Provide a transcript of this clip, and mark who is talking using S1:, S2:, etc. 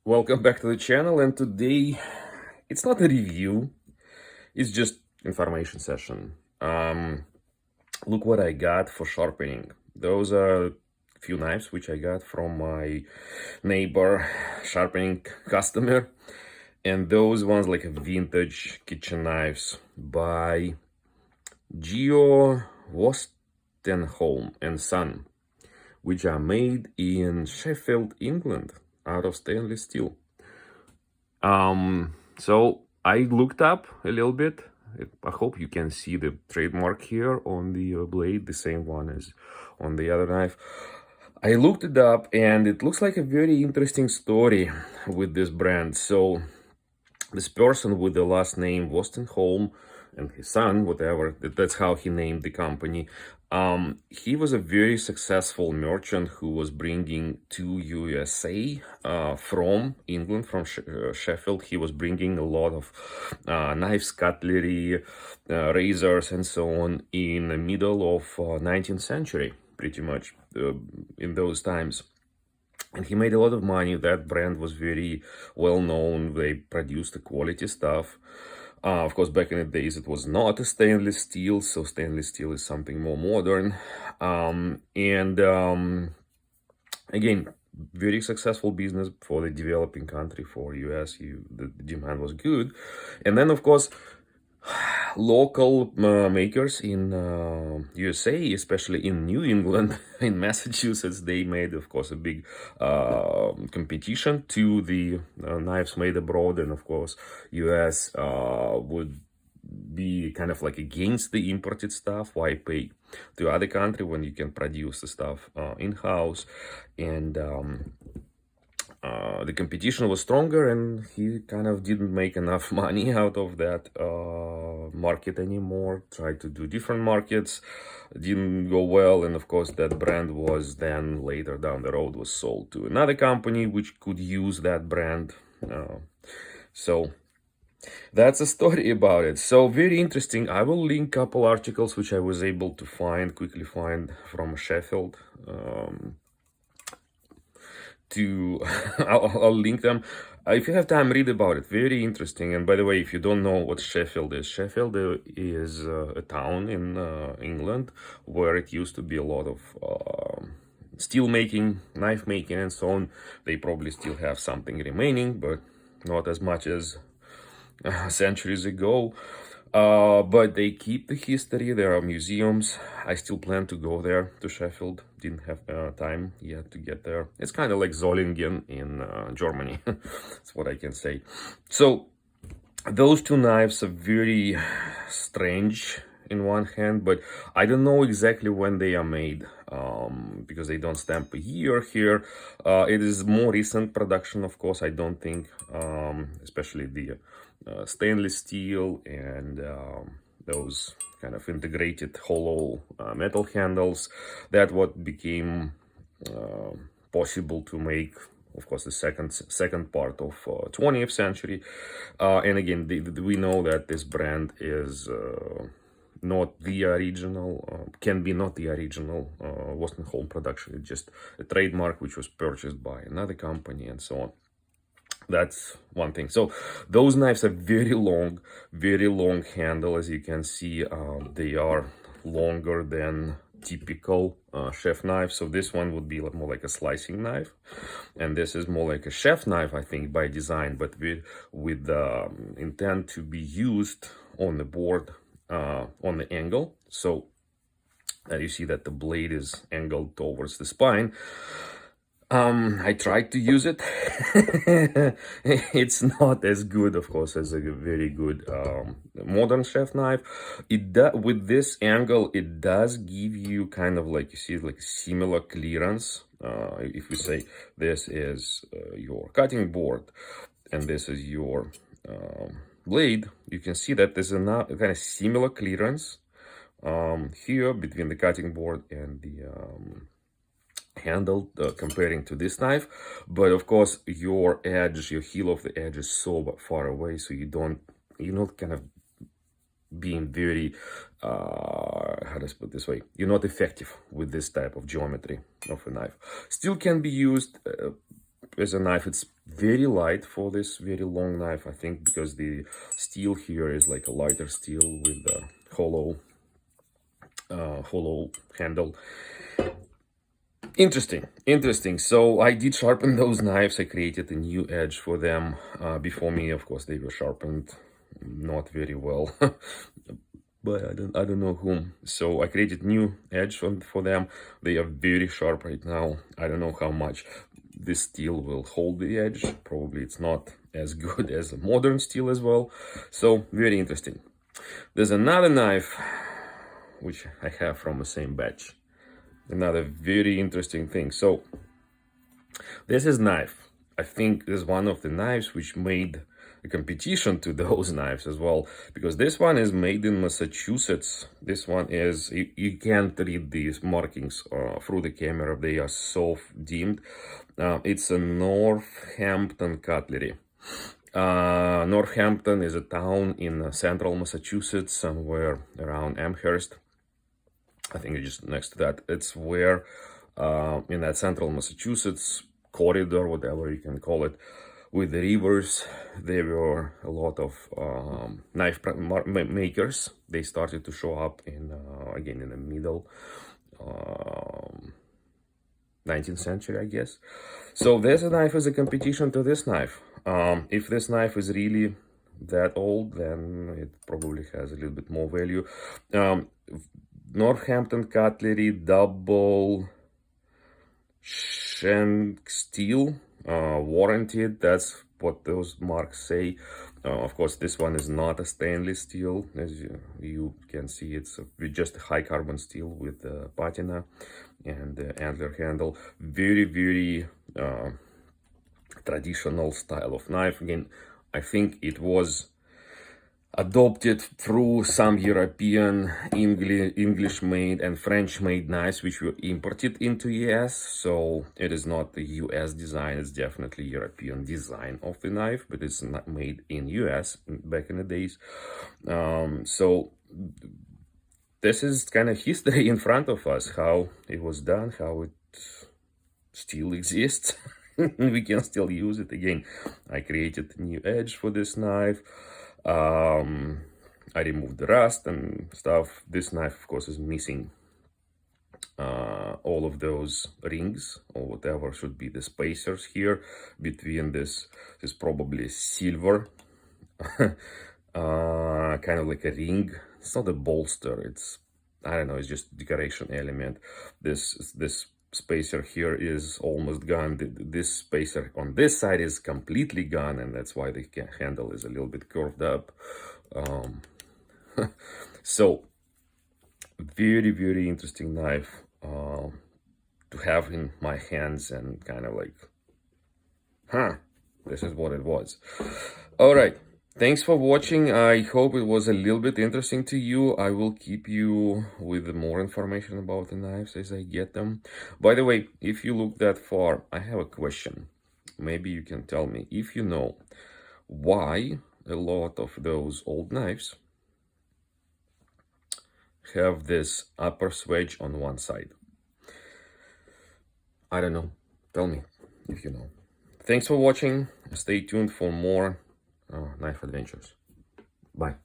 S1: Welcome back to the channel, and today it's not a review, it's just information session. Look what I got for sharpening. Those are a few knives which I got from my neighbor sharpening customer, and those ones like a vintage kitchen knives by Wostenholm and Son, which are made in Sheffield, England, out of stainless steel. So I looked up a little bit. I hope you can see the trademark here on the blade, the same one as on the other knife. I looked it up, and it looks like a very interesting story with this brand. So this person with the last name Wostenholm and his son, whatever, that's how he named the company. He was a very successful merchant who was bringing to USA from England, from Sheffield. He was bringing a lot of knives, cutlery, razors, and so on in the middle of 19th century, pretty much in those times. And he made a lot of money. That brand was very well known. They produced the quality stuff. Of course, back in the days, it was not a stainless steel, so stainless steel is something more modern. Again, very successful business for the developing country, for US. The demand was good. And then, of course, local makers in USA, especially in New England, in Massachusetts, they made, of course, a big competition to the knives made abroad. And of course, US would be kind of like against the imported stuff. Why pay to other country when you can produce the stuff in-house? And the competition was stronger, and he kind of didn't make enough money out of that market anymore. Tried to do different markets, didn't go well, and of course that brand was then later down the road was sold to another company which could use that brand. So that's a story about it. So very interesting. I will link a couple articles which I was able to quickly find from Sheffield. I'll link them. If you have time, read about it. Very interesting. And by the way, if you don't know what Sheffield is a town in England where it used to be a lot of steel making, knife making, and so on. They probably still have something remaining, but not as much as centuries ago. But they keep the history. There are museums. I still plan to go there to Sheffield. Didn't have time yet to get there. It's kind of like Zollingen in Germany. That's what I can say. So those two knives are very strange in one hand, but I don't know exactly when they are made because they don't stamp a year here. It is more recent production, of course. I don't think, especially the stainless steel and those kind of integrated hollow metal handles, that what became possible to make, of course, the second part of 20th century. And again, we know that this brand is not the original, can be not the original Wostenholm production. It's just a trademark which was purchased by another company and so on. That's one thing. So those knives are very long handle. As you can see, they are longer than typical chef knife. So this one would be more like a slicing knife, and this is more like a chef knife, I think, by design, but with intent to be used on the board on the angle. So you see that the blade is angled towards the spine. I tried to use it. It's not as good, of course, as a very good modern chef knife. With this angle, it does give you kind of like, you see, like similar clearance. If we say this is your cutting board and this is your blade, you can see that there's a kind of similar clearance here between the cutting board and the handle comparing to this knife. But of course your heel of the edge is so far away, so you're not kind of being very how does I put this way, you're not effective with this type of geometry of a knife. Still can be used as a knife. It's very light for this very long knife, I think, because the steel here is like a lighter steel with the hollow handle. Interesting. So I did sharpen those knives. I created a new edge for them. Before me, of course, they were sharpened not very well. But I don't know whom. So I created new edge for them. They are very sharp right now. I don't know how much this steel will hold the edge. Probably it's not as good as a modern steel as well. So very interesting. There's another knife which I have from the same batch. Another very interesting thing. So this is knife. I think this is one of the knives which made a competition to those knives as well, because this one is made in Massachusetts. This one is, you can't read these markings through the camera. They are so dimmed. It's a Northampton Cutlery. Northampton is a town in central Massachusetts, somewhere around Amherst. I think it's just next to that. It's where in that central Massachusetts corridor, whatever you can call it, with the rivers, there were a lot of knife makers. They started to show up in again in the middle 19th century, I guess. So this knife is a competition to this knife. If this knife is really that old, then it probably has a little bit more value. Northampton Cutlery double shank steel, warranted. That's what those marks say. Of course, this one is not a stainless steel, as you can see. It's just a high carbon steel with the patina and the antler handle. Very traditional style of knife. Again, I think it was adopted through some European, English-made and French-made knives which were imported into US. So it is not the US design, it's definitely European design of the knife, but it's not made in US back in the days. So this is kind of history in front of us, how it was done, how it still exists. We can still use it. Again, I created a new edge for this knife. I removed the rust and stuff. This knife, of course, is missing all of those rings or whatever should be the spacers here between this. This is probably silver, kind of like a ring. It's not a bolster. It's, I don't know. It's just decoration element. This spacer here is almost gone. This spacer on this side is completely gone, and that's why the handle is a little bit curved up. So very interesting knife to have in my hands, and kind of like, this is what it was. All right, thanks for watching. I hope it was a little bit interesting to you. I will keep you with more information about the knives as I get them. By the way, if you look that far, I have a question. Maybe you can tell me if you know why a lot of those old knives have this upper swedge on one side. I don't know. Tell me if you know. Thanks for watching. Stay tuned for more knife adventures. Bye.